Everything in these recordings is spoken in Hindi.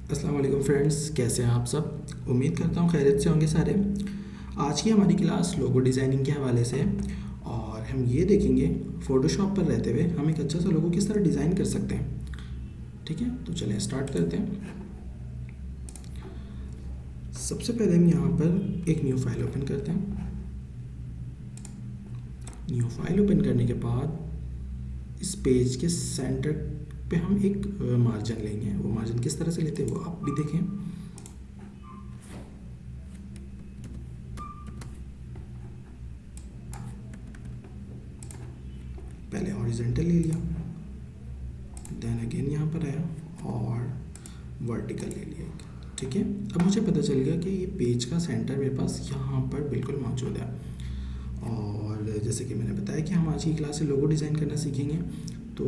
अस्सलाम वालेकुम फ्रेंड्स, कैसे हैं आप सब। उम्मीद करता हूँ खैरियत से होंगे सारे। आज की हमारी क्लास लोगो डिज़ाइनिंग के हवाले से है और हम ये देखेंगे फ़ोटोशॉप पर रहते हुए हम एक अच्छा सा लोगो किस तरह डिज़ाइन कर सकते हैं। ठीक है, तो चलें स्टार्ट करते हैं। सबसे पहले हम यहाँ पर एक न्यू फाइल ओपन करते हैं। न्यू फाइल ओपन करने के बाद इस पेज के सेंटर पे हम एक मार्जिन लेंगे। वो मार्जिन किस तरह से लेते हैं वो आप भी देखें। पहले हॉरिजॉन्टल ले लिया, देन अगेन यहाँ पर आया और वर्टिकल ले लिया एक। ठीक है, अब मुझे पता चल गया कि ये पेज का सेंटर मेरे पास यहाँ पर बिल्कुल मौजूद है। और जैसे कि मैंने बताया कि हम आज की क्लास से लोगो डिज़ाइन करना सीखेंगे, तो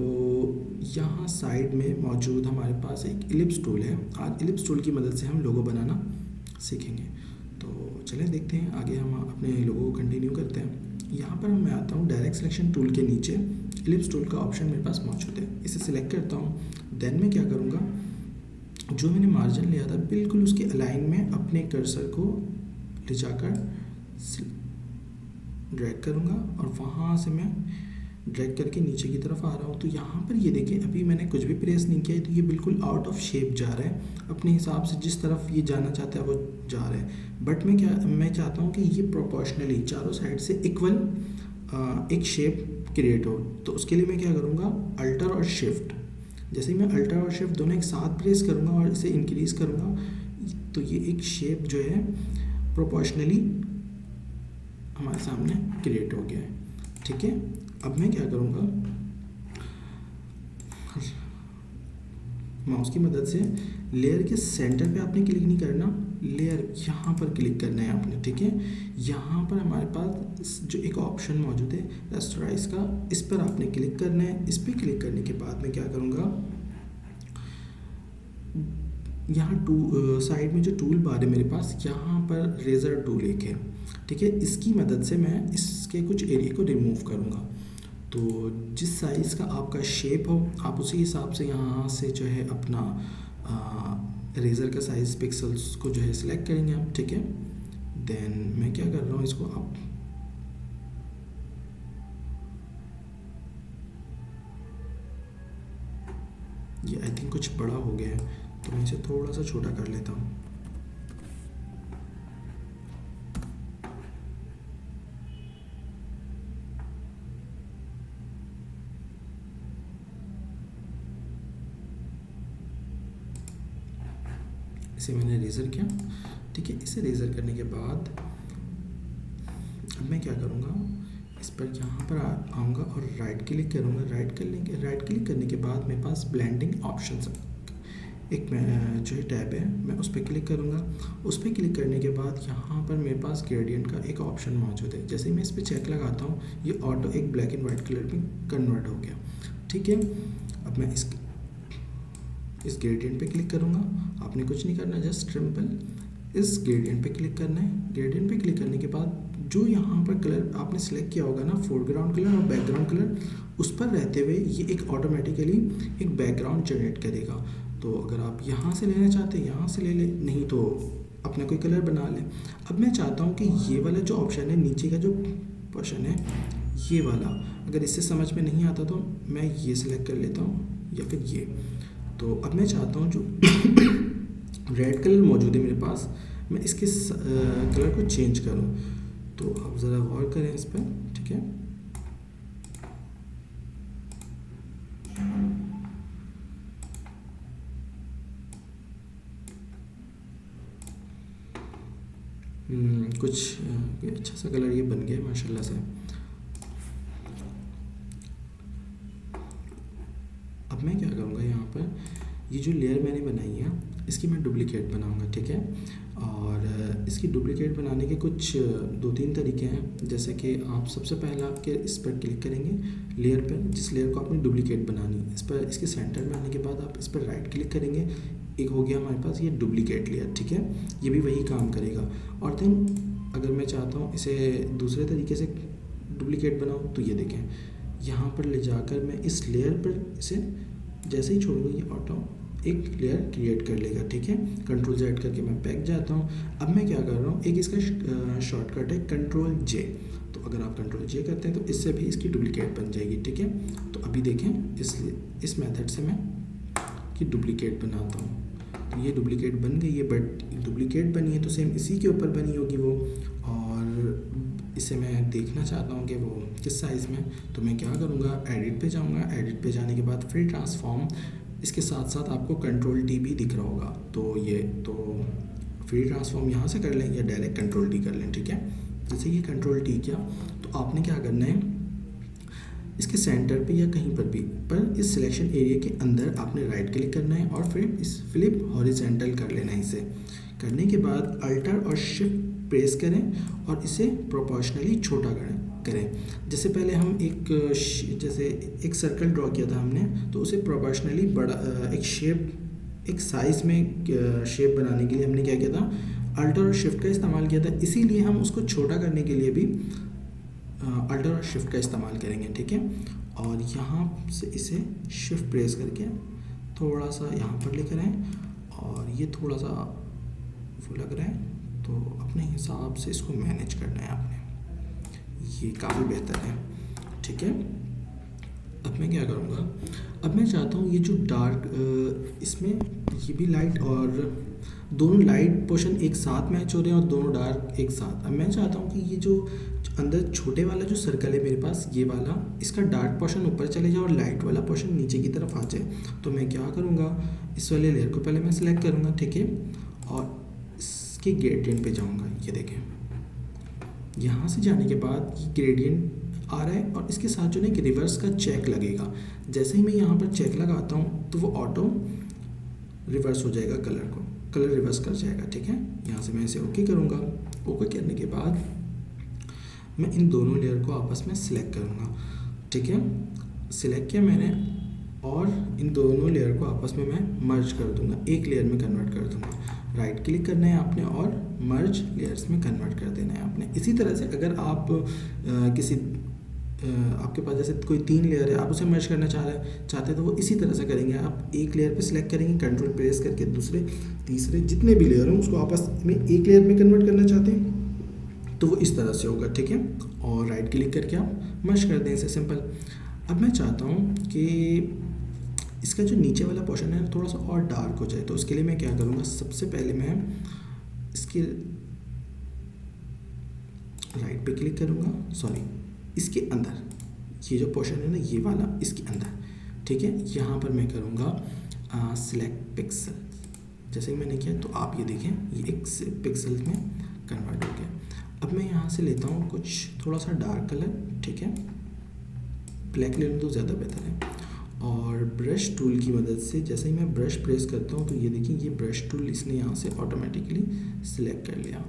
यहाँ साइड में मौजूद हमारे पास एक इलिप्स टूल है। आज इलिप्स टूल की मदद से हम लोगो बनाना सीखेंगे। तो चलें देखते हैं आगे, हम अपने लोगो को कंटिन्यू करते हैं। यहाँ पर मैं आता हूँ डायरेक्ट सिलेक्शन टूल के नीचे इलिप्स टूल का ऑप्शन मेरे पास मौजूद है। इसे सिलेक्ट करता हूँ। देन मैं क्या करूँगा, जो मैंने मार्जिन लिया था बिल्कुल उसके अलाइन में अपने कर्सर को ले जाकर ड्रैग करूँगा और वहाँ से मैं ड्रैग करके नीचे की तरफ आ रहा हूँ। तो यहाँ पर ये देखिए, अभी मैंने कुछ भी प्रेस नहीं किया है तो ये बिल्कुल आउट ऑफ शेप जा रहा है। अपने हिसाब से जिस तरफ ये जाना चाहता है वो जा रहा है। बट मैं चाहता हूँ कि ये प्रोपोर्शनली चारों साइड से इक्वल एक शेप क्रिएट हो। तो उसके लिए मैं क्या करूँगा, अल्टर और शिफ्ट। जैसे ही मैं अल्टर और शिफ्ट दोनों एक साथ प्रेस करूँगा और इसे इंक्रीज़ करूँगा तो ये एक शेप जो है प्रोपोर्शनली हमारे सामने क्रिएट हो गया है। ठीक है, अब मैं क्या करूँगा, माउस की मदद से लेयर के सेंटर पे आपने क्लिक नहीं करना, लेयर यहाँ पर क्लिक करना है आपने। ठीक है, यहाँ पर हमारे पास जो एक ऑप्शन मौजूद है रेस्टोराइज का, इस पर आपने क्लिक करना है। इस पर क्लिक करने के बाद मैं क्या करूँगा, यहाँ साइड में जो टूल बार है मेरे पास, यहाँ पर रेज़र टूल एक है। ठीक है, इसकी मदद से मैं इसके कुछ एरिया को रिमूव करूँगा। तो जिस साइज़ का आपका शेप हो आप उसी हिसाब से यहाँ से जो है अपना रेज़र का साइज़ पिक्सल्स को जो है सिलेक्ट करेंगे आप। ठीक है, देन मैं क्या कर रहा हूँ, इसको आप ये आई थिंक कुछ बड़ा हो गया है तो मैं इसे थोड़ा सा छोटा कर लेता हूँ। इसे मैंने रेज़र किया। ठीक है, इसे रेज़र करने के बाद अब मैं क्या करूँगा, इस पर यहाँ पर आऊँगा और राइट क्लिक करूँगा। राइट क्लिक करने के बाद मेरे पास ब्लेंडिंग ऑप्शन एक जो है टैब है, मैं उस पर क्लिक करूँगा। उस पर क्लिक करने के बाद यहाँ पर मेरे पास ग्रेडियंट का एक ऑप्शन मौजूद है। जैसे ही मैं इस पर चेक लगाता हूँ ये ऑटो एक ब्लैक एंड वाइट कलर में कन्वर्ट हो गया। ठीक है, अब मैं इस ग्रेडियंट पे क्लिक करूँगा। आपने कुछ नहीं करना, जस्ट सिंपल इस ग्रेडियंट पे क्लिक करना है। ग्रेडियंट पे क्लिक करने के बाद जो यहाँ पर कलर आपने सेलेक्ट किया होगा ना, फोरग्राउंड कलर और बैकग्राउंड कलर, उस पर रहते हुए ये एक ऑटोमेटिकली एक बैकग्राउंड जनरेट करेगा। तो अगर आप यहाँ से लेना चाहते हैं यहाँ से ले लें, नहीं तो अपना कोई कलर बना लें। अब मैं चाहता हूँ कि ये वाला जो ऑप्शन है, नीचे का जो पोर्शन है ये वाला, अगर इससे समझ में नहीं आता तो मैं ये सिलेक्ट कर लेता हूँ या फिर ये। तो अब मैं चाहता हूँ जो रेड कलर मौजूद है मेरे पास, मैं इसके कलर को चेंज करूँ। तो आप ज़रा गौर करें इस पर। ठीक है, कुछ अच्छा सा कलर ये बन गया माशाल्लाह से। अब मैं क्या करूँगा, यहाँ पर ये जो लेयर मैंने बनाई है इसकी मैं डुप्लिकेट बनाऊँगा। ठीक है, और इसकी डुप्लिकेट बनाने के कुछ 2-3 तरीके हैं। जैसे कि आप सबसे पहला कि इस पर क्लिक करेंगे लेयर पर, जिस लेयर को आपने डुप्लिकेट बनानी है, इस पर इसके सेंटर में आने के बाद आप इस पर राइट क्लिक करेंगे। एक हो गया हमारे पास ये डुप्लिकेट लेयर। ठीक है, ये भी वही काम करेगा। और देन अगर मैं चाहता हूँ इसे दूसरे तरीके से डुप्लिकेट बनाऊँ तो ये देखें, यहाँ पर ले जाकर मैं इस लेयर पर इसे जैसे ही छोड़ूंगा ये ऑटो एक लेयर क्रिएट कर लेगा। ठीक है, कंट्रोल Z करके मैं बैक जाता हूँ। अब मैं क्या कर रहा हूँ, एक इसका शॉर्टकट है कंट्रोल J। तो अगर आप कंट्रोल J करते हैं तो इससे भी इसकी डुप्लीकेट बन जाएगी। ठीक है, तो अभी देखें इस मेथड से मैं कि डुप्लीकेट बनाता हूँ, तो ये डुप्लीकेट बन गई है, बट डुप्लीकेट बनी है तो सेम इसी के ऊपर बनी होगी वो, और इसे मैं देखना चाहता हूँ कि वो किस साइज़ में। तो मैं क्या करूँगा, एडिट पे जाऊँगा। एडिट पे जाने के बाद फ्री ट्रांसफॉर्म, इसके साथ साथ आपको कंट्रोल T भी दिख रहा होगा। तो ये तो फ्री ट्रांसफॉर्म यहाँ से कर लें या डायरेक्ट कंट्रोल T कर लें। ठीक है, जैसे कि कंट्रोल T किया तो आपने क्या करना है, इसके सेंटर पे या कहीं पर भी पर इस सिलेक्शन एरिया के अंदर आपने राइट क्लिक करना है और फिर इस फ्लिप हॉरिजेंटल कर लेना है। इसे करने के बाद अल्टर और शिफ्ट प्रेस करें और इसे प्रोपोर्शनली छोटा करें। जैसे पहले हम जैसे एक सर्कल ड्रॉ किया था हमने, तो उसे प्रोपोर्शनली बड़ा एक साइज़ में शेप बनाने के लिए हमने क्या किया था, अल्टर और शिफ्ट का इस्तेमाल किया था। इसीलिए हम उसको छोटा करने के लिए भी अल्टर और शिफ्ट का इस्तेमाल करेंगे। ठीक है, और यहाँ से इसे शिफ्ट प्रेस करके थोड़ा सा यहाँ पर लेकर आएँ, और ये थोड़ा सा वो लग रहा है तो अपने हिसाब से इसको मैनेज करना है आपने, ये काफ़ी बेहतर है। ठीक है, अब मैं क्या करूँगा, अब मैं चाहता हूँ ये जो डार्क इसमें ये भी लाइट और दोनों लाइट पोर्शन एक साथ मैच हो रहे हैं और दोनों डार्क एक साथ। अब मैं चाहता हूँ कि ये जो अंदर छोटे वाला जो सर्कल है मेरे पास, ये वाला, इसका डार्क पोर्शन ऊपर चले जाए और लाइट वाला पोर्शन नीचे की तरफ आ जाए। तो मैं क्या करूँगा, इस वाले लेयर को पहले मैं सिलेक्ट करूँगा। ठीक है, और इसके ग्रेडियंट पे जाऊँगा। ये देखें, यहाँ से जाने के बाद ये ग्रेडियंट आ रहा है और इसके साथ जो ना एक रिवर्स का चेक लगेगा। जैसे ही मैं यहाँ पर चेक लगाता हूँ तो वो ऑटो रिवर्स हो जाएगा, कलर रिवर्स कर जाएगा। ठीक है, यहाँ से मैं इसे ओके करूँगा। ओके करने के बाद मैं इन दोनों लेयर को आपस में सिलेक्ट करूँगा। ठीक है, सिलेक्ट किया मैंने और इन दोनों लेयर को आपस में मैं मर्ज कर दूँगा, एक लेयर में कन्वर्ट कर दूँगा। राइट क्लिक करना है आपने और मर्ज लेयर्स में कन्वर्ट कर देना है आपने। इसी तरह से अगर आप आपके पास जैसे कोई 3 लेयर है, आप उसे मर्ज करना चाहते हैं तो वो इसी तरह से करेंगे। आप एक लेयर पे सिलेक्ट करेंगे, कंट्रोल प्रेस करके दूसरे तीसरे जितने भी लेयर हों उसको आपस में एक लेयर में कन्वर्ट करना चाहते हैं तो वो इस तरह से होगा। ठीक है, और राइट क्लिक करके आप मर्ज कर दें इसे, सिंपल। अब मैं चाहता हूँ कि इसका जो नीचे वाला पोर्शन है थोड़ा सा और डार्क हो जाए, तो उसके लिए मैं क्या करूँगा, सबसे पहले मैं इसके राइट पे क्लिक करूँगा, सॉरी इसके अंदर ये जो पोर्शन है ना ये वाला, इसके अंदर। ठीक है, यहाँ पर मैं करूँगा सिलेक्ट पिक्सल। जैसे ही मैंने किया तो आप ये देखें ये एक पिक्सल में कन्वर्ट हो गया। अब मैं यहाँ से लेता हूँ कुछ थोड़ा सा डार्क कलर। ठीक है, ब्लैक ले लूँ तो ज़्यादा बेहतर है। और ब्रश टूल की मदद से जैसे ही मैं ब्रश प्रेस करता हूँ तो ये देखिए ये ब्रश टूल इसने यहाँ से ऑटोमेटिकली सिलेक्ट कर लिया।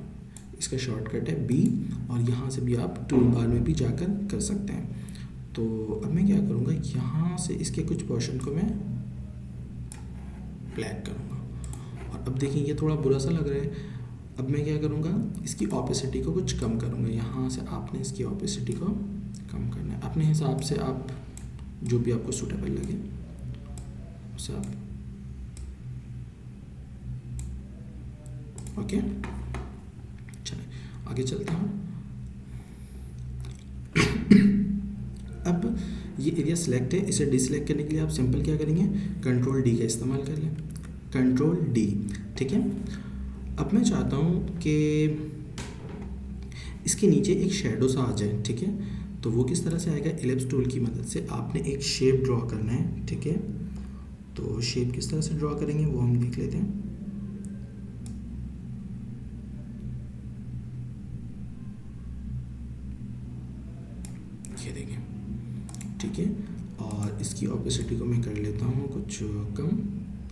इसका शॉर्टकट है B, और यहाँ से भी आप टूल बार में भी जाकर कर सकते हैं। तो अब मैं क्या करूँगा, यहाँ से इसके कुछ पोर्शन को मैं ब्लैक करूँगा। और अब देखिए ये थोड़ा बुरा सा लग रहा है। अब मैं क्या करूँगा, इसकी ऑपेसिटी को कुछ कम करूँगा। यहाँ से आपने इसकी ऑपेसिटी को कम करना है अपने हिसाब से, आप जो भी आपको सूटेबल लगे उसे आप ओके। चलिए आगे चलते हैं। अब ये एरिया सिलेक्ट है, इसे डिसलेक्ट करने के लिए आप सिंपल क्या करेंगे, कंट्रोल D का इस्तेमाल कर लें, कंट्रोल D। ठीक है, अब मैं चाहता हूँ कि इसके नीचे एक शेडो सा आ जाए। ठीक है, तो वो किस तरह से आएगा, इलिप्स टूल की मदद से आपने एक शेप ड्रॉ करना है। ठीक है, तो शेप किस तरह से ड्रॉ करेंगे वो हम देख लेते हैं। ये देखें, ठीक है, और इसकी ऑपेसिटी को मैं कर लेता हूँ कुछ कम,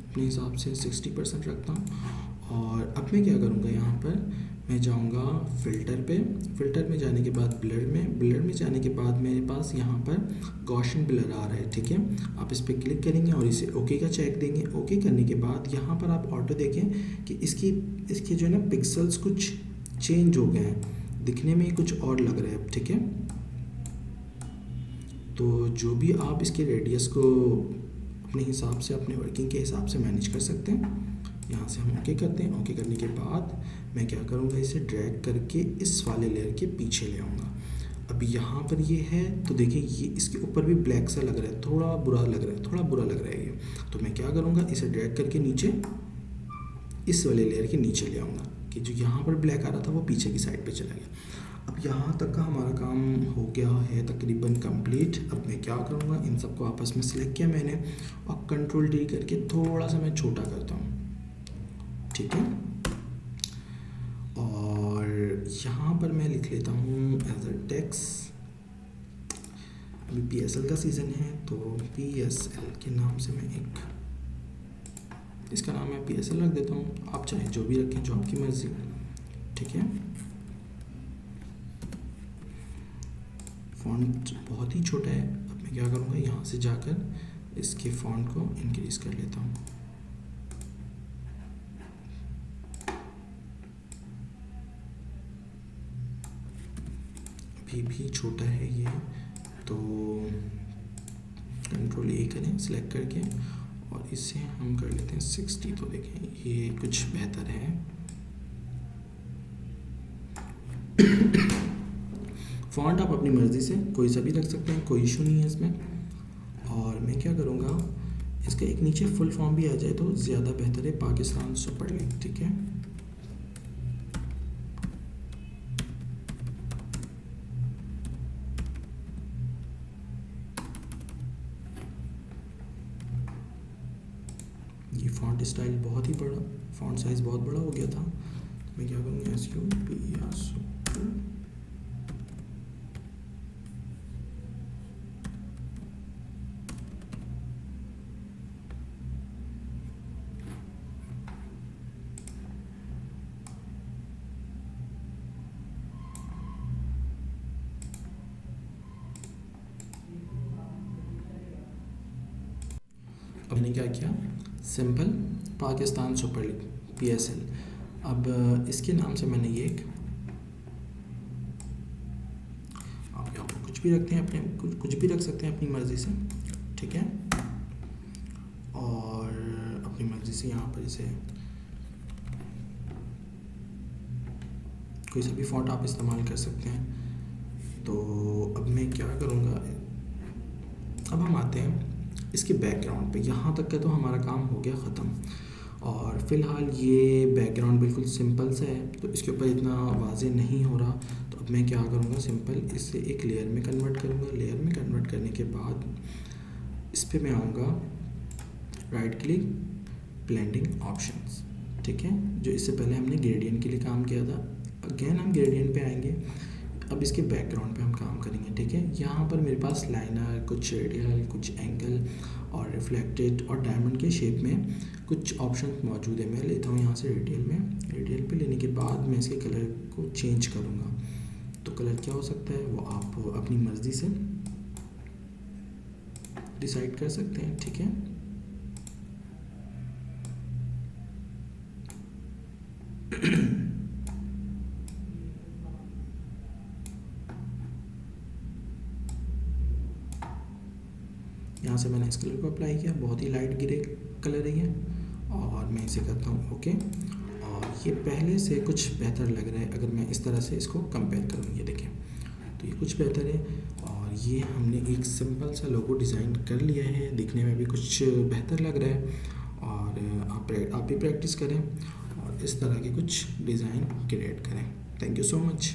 अपने हिसाब से 60% रखता हूँ। और अब मैं क्या करूँगा, यहाँ पर मैं जाऊँगा फ़िल्टर पे, फ़िल्टर में जाने के बाद ब्लर में जाने के बाद मेरे पास यहाँ पर गॉसियन ब्लर आ रहा है। ठीक है, आप इस पर क्लिक करेंगे और इसे ओके का चेक देंगे। ओके करने के बाद यहाँ पर आप ऑटो देखें कि इसके जो है ना पिक्सल्स कुछ चेंज हो गए हैं, दिखने में कुछ और लग रहा है। ठीक है, तो जो भी आप इसके रेडियस को अपने हिसाब से, अपने वर्किंग के हिसाब से मैनेज कर सकते हैं। यहाँ से हम ओके करते हैं। ओके करने के बाद मैं क्या करूँगा, इसे ड्रैग करके इस वाले लेयर के पीछे ले आऊँगा। अब यहाँ पर ये है तो देखिए ये इसके ऊपर भी ब्लैक सा लग रहा है, थोड़ा बुरा लग रहा है, थोड़ा बुरा लग रहा है ये। तो मैं क्या करूँगा, इसे ड्रैग करके नीचे इस वाले लेयर के नीचे ले आऊँगा कि जो यहाँ पर ब्लैक आ रहा था वो पीछे की साइड पे चला गया। अब यहाँ तक का हमारा काम हो गया है तकरीबन कंप्लीट। अब मैं क्या करूँगा, इन सबको आपस में सिलेक्ट किया मैंने और कंट्रोल डी करके थोड़ा सा मैं छोटा करता हूँ, ठीक है। और यहाँ पर मैं लिख लेता हूँ एज अ टेक्स्ट। अभी PSL का सीज़न है तो PSL के नाम से मैं इसका नाम मैं PSL रख देता हूँ। आप चाहे जो भी रखें, जो आपकी मर्ज़ी, ठीक है। फ़ॉन्ट बहुत ही छोटा है। अब मैं क्या करूँगा, यहाँ से जाकर इसके फ़ॉन्ट को इंक्रीज़ कर लेता हूँ। अभी भी छोटा है ये, तो कंट्रोल A करें सिलेक्ट करके और इसे हम कर लेते हैं 60। तो देखें ये कुछ बेहतर है। फ़ॉन्ट आप अपनी मर्ज़ी से कोई सा भी रख सकते हैं, कोई इशू नहीं है इसमें। और मैं क्या करूँगा, इसका एक नीचे फुल फॉर्म भी आ जाए तो ज़्यादा बेहतर है, पाकिस्तान सुपर लीग, ठीक है। ये फ़ॉन्ट स्टाइल बहुत ही बड़ा, फ़ॉन्ट साइज़ बहुत बड़ा हो गया था। तो मैं क्या करूँगा, SUPR अब मैंने क्या किया, simple Pakistan super league PSL। अब इसके नाम से मैंने ये एक, आप यहाँ पर कुछ भी रखते हैं अपने, कुछ भी रख सकते हैं अपनी मर्ज़ी से, ठीक है। और अपनी मर्ज़ी से यहाँ पर इसे कोई सा भी फ़ॉन्ट आप इस्तेमाल कर सकते हैं। तो अब मैं क्या करूँगा, अब हम आते हैं इसके बैकग्राउंड पे। यहाँ तक का तो हमारा काम हो गया ख़त्म। और फ़िलहाल ये बैकग्राउंड बिल्कुल सिंपल सा है तो इसके ऊपर इतना वाज़ेह नहीं हो रहा। तो अब मैं क्या करूँगा, सिंपल इसे एक लेयर में कन्वर्ट करूँगा। लेयर में कन्वर्ट करने के बाद इस पर मैं आऊँगा, राइट क्लिक, ब्लेंडिंग ऑप्शंस, ठीक है। जो इससे पहले हमने ग्रेडियंट के लिए काम किया था, अगेन हम ग्रेडियंट पे आएंगे। अब इसके बैकग्राउंड पे हम काम करेंगे, ठीक है। यहाँ पर मेरे पास लाइनर, कुछ रेडियल, कुछ एंगल और रिफ्लेक्टेड और डायमंड के शेप में कुछ ऑप्शन मौजूद है। मैं लेता हूँ यहाँ से रेडियल में। रेडियल पे लेने के बाद मैं इसके कलर को चेंज करूँगा। तो कलर क्या हो सकता है वो आप अपनी मर्ज़ी से डिसाइड कर सकते हैं, ठीक है। यहाँ से मैंने इस कलर को अप्लाई किया, बहुत ही लाइट ग्रे कलर है ये। और मैं इसे करता हूँ ओके। और ये पहले से कुछ बेहतर लग रहा है अगर मैं इस तरह से इसको कंपेयर करूँ। ये देखें तो ये कुछ बेहतर है। और ये हमने एक सिंपल सा लोगो डिज़ाइन कर लिया है, दिखने में भी कुछ बेहतर लग रहा है। और आप भी प्रैक्टिस करें और इस तरह के कुछ डिज़ाइन क्रिएट करें। Thank you so much.